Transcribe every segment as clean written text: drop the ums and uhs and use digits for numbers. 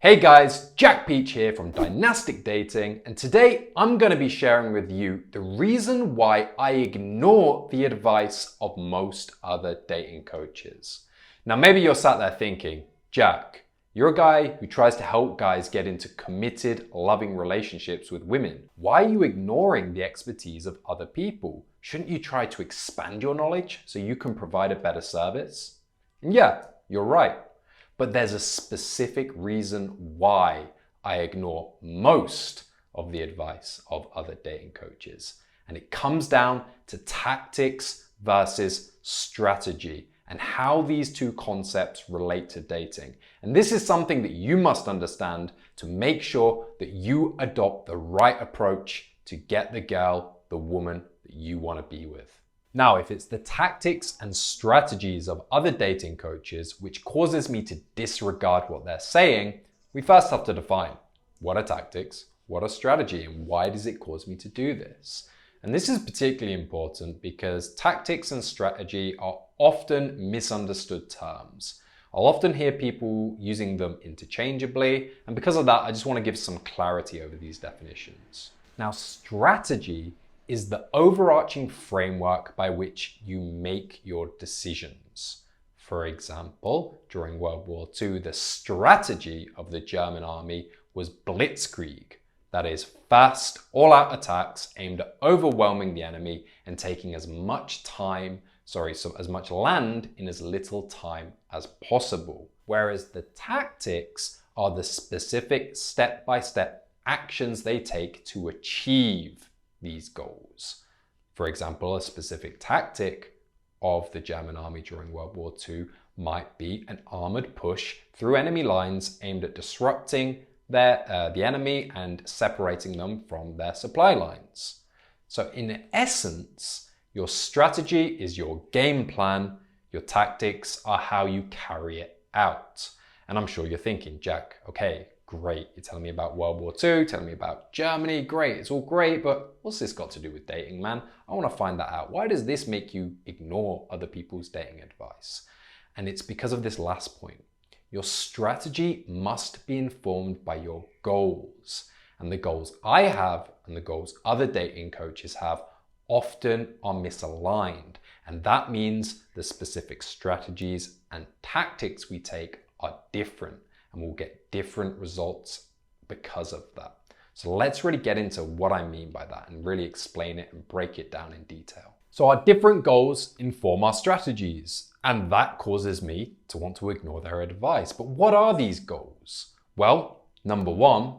Hey guys, Jack Peach here from Dynastic Dating, and today I'm going to be sharing with you the reason why I ignore the advice of most other dating coaches. Now maybe you're sat there thinking, Jack, you're a guy who tries to help guys get into committed, loving relationships with women. Why are you ignoring the expertise of other people? Shouldn't you try to expand your knowledge so you can provide a better service? And yeah, you're right. But there's a specific reason why I ignore most of the advice of other dating coaches. And it comes down to tactics versus strategy and how these two concepts relate to dating. And this is something that you must understand to make sure that you adopt the right approach to get the girl, the woman that you want to be with. Now, if it's the tactics and strategies of other dating coaches which causes me to disregard what they're saying, we first have to define what are tactics, what are strategy, and why does it cause me to do this? And this is particularly important because tactics and strategy are often misunderstood terms. I'll often hear people using them interchangeably, and because of that, I just want to give some clarity over these definitions. Now, strategy is the overarching framework by which you make your decisions. For example, during World War II, the strategy of the German army was blitzkrieg. That is, fast, all-out attacks aimed at overwhelming the enemy and taking as much land in as little time as possible. Whereas the tactics are the specific step-by-step actions they take to achieve these goals. For example, a specific tactic of the German army during World War II might be an armored push through enemy lines aimed at disrupting the enemy and separating them from their supply lines. So in essence, your strategy is your game plan, your tactics are how you carry it out. And I'm sure you're thinking, Jack, okay, great, you're telling me about World War II, telling me about Germany, great, it's all great, but what's this got to do with dating, man? I want to find that out. Why does this make you ignore other people's dating advice? And it's because of this last point. Your strategy must be informed by your goals. And the goals I have and the goals other dating coaches have often are misaligned. And that means the specific strategies and tactics we take are different. And we'll get different results because of that. So let's really get into what I mean by that and really explain it and break it down in detail. So our different goals inform our strategies, and that causes me to want to ignore their advice. But what are these goals? Well, number one,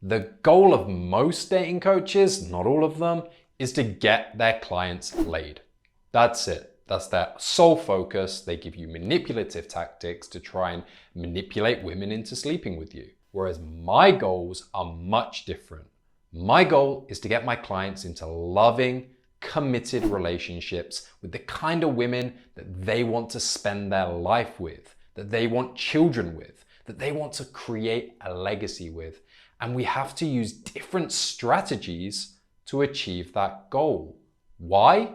the goal of most dating coaches, not all of them, is to get their clients laid. That's it. That's their sole focus. They give you manipulative tactics to try and manipulate women into sleeping with you. Whereas my goals are much different. My goal is to get my clients into loving, committed relationships with the kind of women that they want to spend their life with, that they want children with, that they want to create a legacy with. And we have to use different strategies to achieve that goal. Why?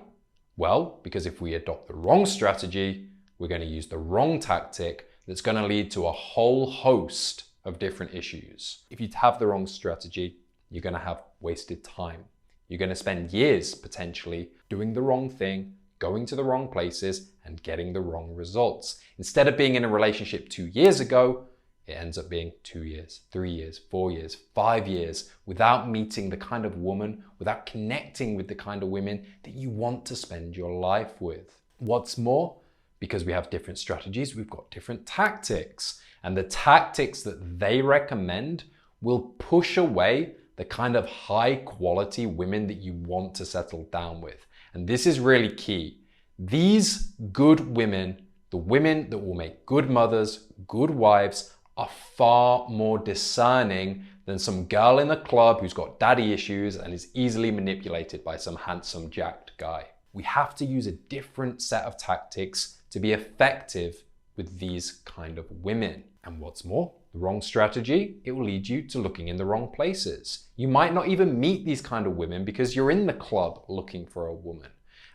Well, because if we adopt the wrong strategy, we're going to use the wrong tactic that's going to lead to a whole host of different issues. If you have the wrong strategy, you're going to have wasted time. You're going to spend years potentially doing the wrong thing, going to the wrong places, and getting the wrong results. Instead of being in a relationship 2 years ago, it ends up being 2 years, 3 years, 4 years, 5 years without meeting the kind of woman, without connecting with the kind of women that you want to spend your life with. What's more, because we have different strategies, we've got different tactics. And the tactics that they recommend will push away the kind of high quality women that you want to settle down with. And this is really key. These good women, the women that will make good mothers, good wives, are far more discerning than some girl in the club who's got daddy issues and is easily manipulated by some handsome jacked guy. We have to use a different set of tactics to be effective with these kind of women. And what's more, the wrong strategy, it will lead you to looking in the wrong places. You might not even meet these kind of women because you're in the club looking for a woman.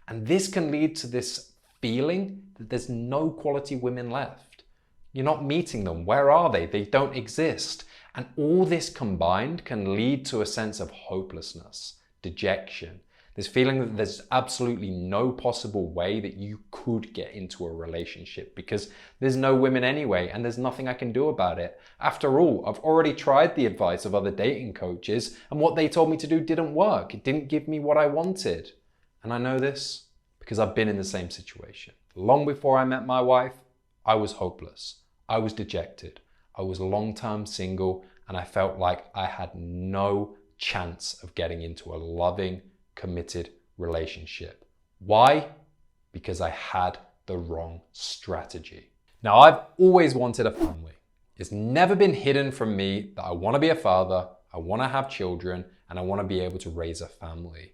And this can lead to this feeling that there's no quality women left. You're not meeting them. Where are they? They don't exist. And all this combined can lead to a sense of hopelessness, dejection, this feeling that there's absolutely no possible way that you could get into a relationship because there's no women anyway and there's nothing I can do about it. After all, I've already tried the advice of other dating coaches and what they told me to do didn't work. It didn't give me what I wanted. And I know this because I've been in the same situation. Long before I met my wife, I was hopeless. I was dejected. I was long-term single and I felt like I had no chance of getting into a loving, committed relationship. Why? Because I had the wrong strategy. Now, I've always wanted a family. It's never been hidden from me that I want to be a father, I want to have children, and I want to be able to raise a family.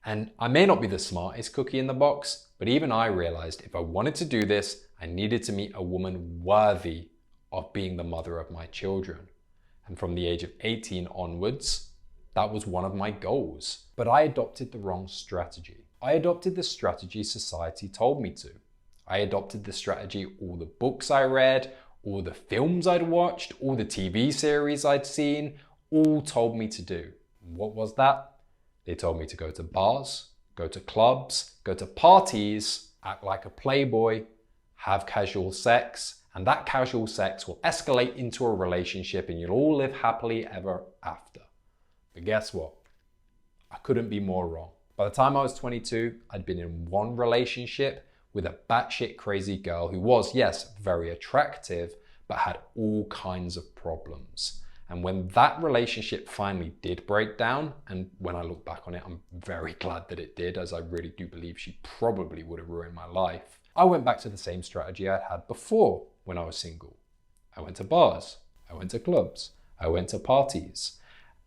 And I may not be the smartest cookie in the box, but even I realized if I wanted to do this, I needed to meet a woman worthy of being the mother of my children. And from the age of 18 onwards, that was one of my goals. But I adopted the wrong strategy. I adopted the strategy society told me to. I adopted the strategy all the books I read, all the films I'd watched, all the TV series I'd seen, all told me to do. What was that? They told me to go to bars, go to clubs, go to parties, act like a playboy, have casual sex, and that casual sex will escalate into a relationship and you'll all live happily ever after. But guess what? I couldn't be more wrong. By the time I was 22, I'd been in one relationship with a batshit crazy girl who was, yes, very attractive, but had all kinds of problems. And when that relationship finally did break down, and when I look back on it, I'm very glad that it did, as I really do believe she probably would have ruined my life. I went back to the same strategy I'd had before when I was single. I went to bars, I went to clubs, I went to parties,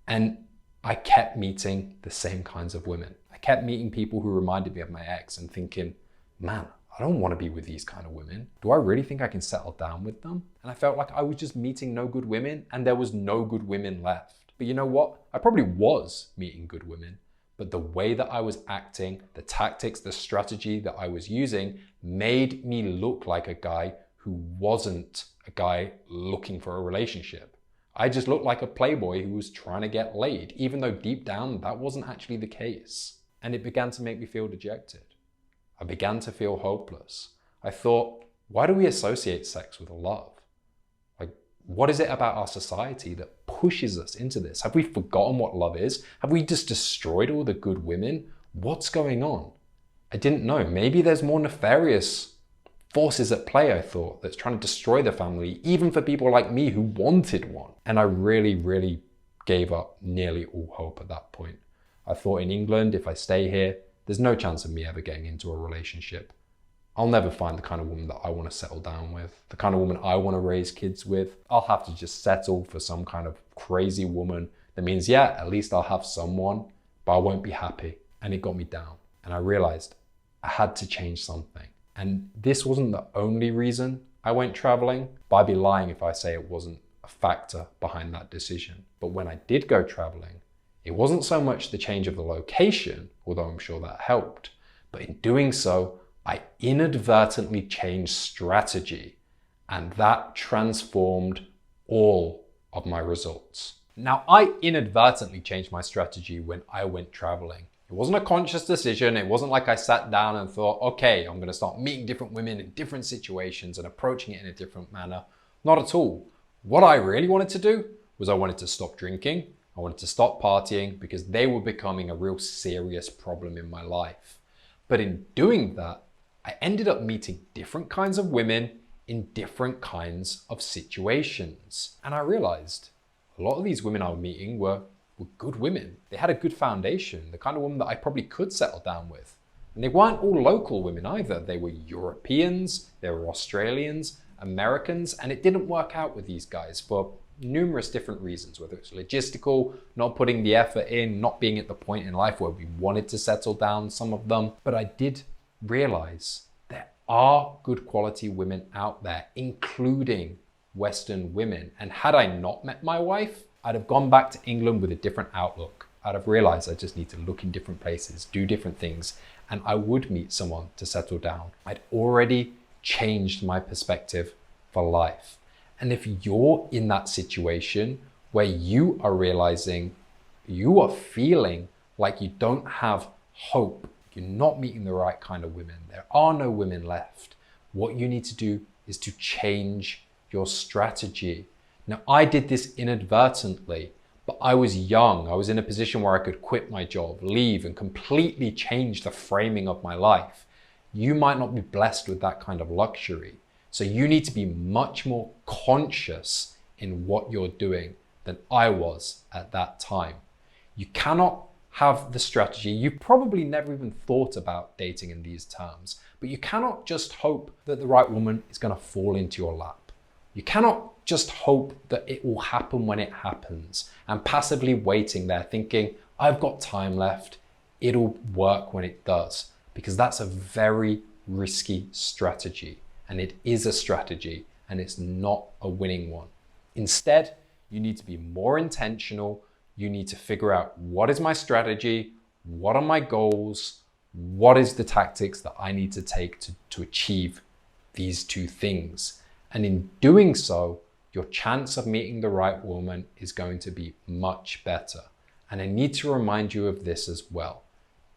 and I kept meeting the same kinds of women. I kept meeting people who reminded me of my ex and thinking, man, I don't want to be with these kind of women. Do I really think I can settle down with them? And I felt like I was just meeting no good women and there was no good women left. But you know what? I probably was meeting good women, but the way that I was acting, the tactics, the strategy that I was using made me look like a guy who wasn't a guy looking for a relationship. I just looked like a playboy who was trying to get laid, even though deep down that wasn't actually the case. And it began to make me feel dejected. I began to feel hopeless. I thought, why do we associate sex with love? Like, what is it about our society that pushes us into this? Have we forgotten what love is? Have we just destroyed all the good women? What's going on? I didn't know. Maybe there's more nefarious forces at play, I thought, that's trying to destroy the family, even for people like me who wanted one. And I really gave up nearly all hope at that point. I thought in England, if I stay here, there's no chance of me ever getting into a relationship. I'll never find the kind of woman that I want to settle down with, the kind of woman I want to raise kids with. I'll have to just settle for some kind of crazy woman that means, yeah, at least I'll have someone, but I won't be happy. And it got me down. And I realized I had to change something. And this wasn't the only reason I went traveling, but I'd be lying if I say it wasn't a factor behind that decision. But when I did go traveling, it wasn't so much the change of the location, although I'm sure that helped, but in doing so, I inadvertently changed strategy, and that transformed all of my results. Now, I inadvertently changed my strategy when I went traveling. It wasn't a conscious decision. It wasn't like I sat down and thought, okay, I'm going to start meeting different women in different situations and approaching it in a different manner. Not at all. What I really wanted to do was I wanted to stop drinking. I wanted to stop partying because they were becoming a real serious problem in my life. But in doing that, I ended up meeting different kinds of women in different kinds of situations. And I realized a lot of these women I was meeting were good women. They had a good foundation, the kind of woman that I probably could settle down with. And they weren't all local women either. They were Europeans, they were Australians, Americans, and it didn't work out with these guys for numerous different reasons, whether it's logistical, not putting the effort in, not being at the point in life where we wanted to settle down, some of them. But I did realize there are good quality women out there, including Western women. And had I not met my wife, I'd have gone back to England with a different outlook. I'd have realized I just need to look in different places, do different things, and I would meet someone to settle down. I'd already changed my perspective for life. And if you're in that situation where you are realizing, you are feeling like you don't have hope, you're not meeting the right kind of women, there are no women left, what you need to do is to change your strategy. Now, I did this inadvertently, but I was young. I was in a position where I could quit my job, leave, and completely change the framing of my life. You might not be blessed with that kind of luxury. So you need to be much more conscious in what you're doing than I was at that time. You cannot have the strategy. You probably never even thought about dating in these terms, but you cannot just hope that the right woman is going to fall into your lap. You cannot just hope that it will happen when it happens and passively waiting there thinking, I've got time left, it'll work when it does, because that's a very risky strategy. And it is a strategy, and it's not a winning one. Instead, you need to be more intentional. You need to figure out, what is my strategy? What are my goals? What is the tactics that I need to take to achieve these two things? And in doing so, your chance of meeting the right woman is going to be much better. And I need to remind you of this as well.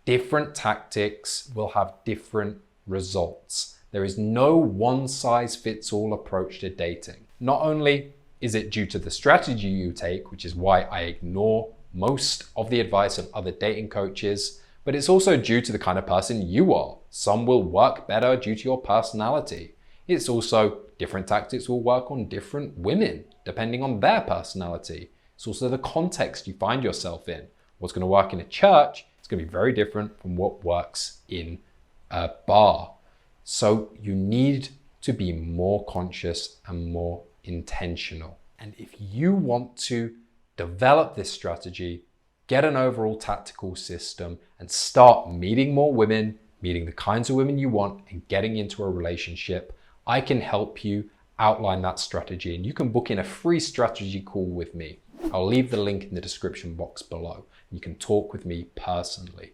Different tactics will have different results. There is no one-size-fits-all approach to dating. Not only is it due to the strategy you take, which is why I ignore most of the advice of other dating coaches, but it's also due to the kind of person you are. Some will work better due to your personality. It's also different tactics will work on different women, depending on their personality. It's also the context you find yourself in. What's going to work in a church is going to be very different from what works in a bar. So you need to be more conscious and more intentional. And if you want to develop this strategy, get an overall tactical system, and start meeting more women, meeting the kinds of women you want, and getting into a relationship, I can help you outline that strategy. And you can book in a free strategy call with me. I'll leave the link in the description box below. You can talk with me personally.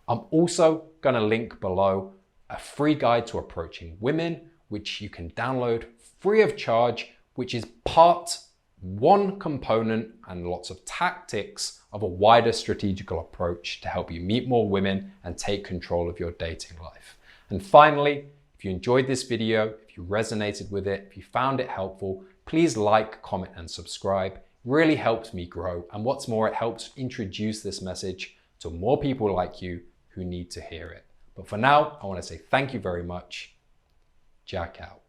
I'm also going to link below a free guide to approaching women, which you can download free of charge, which is one component and lots of tactics of a wider strategical approach to help you meet more women and take control of your dating life. And finally, if you enjoyed this video, if you resonated with it, if you found it helpful, please like, comment, and subscribe. It really helps me grow. And what's more, it helps introduce this message to more people like you who need to hear it. But for now, I want to say thank you very much. Jack out.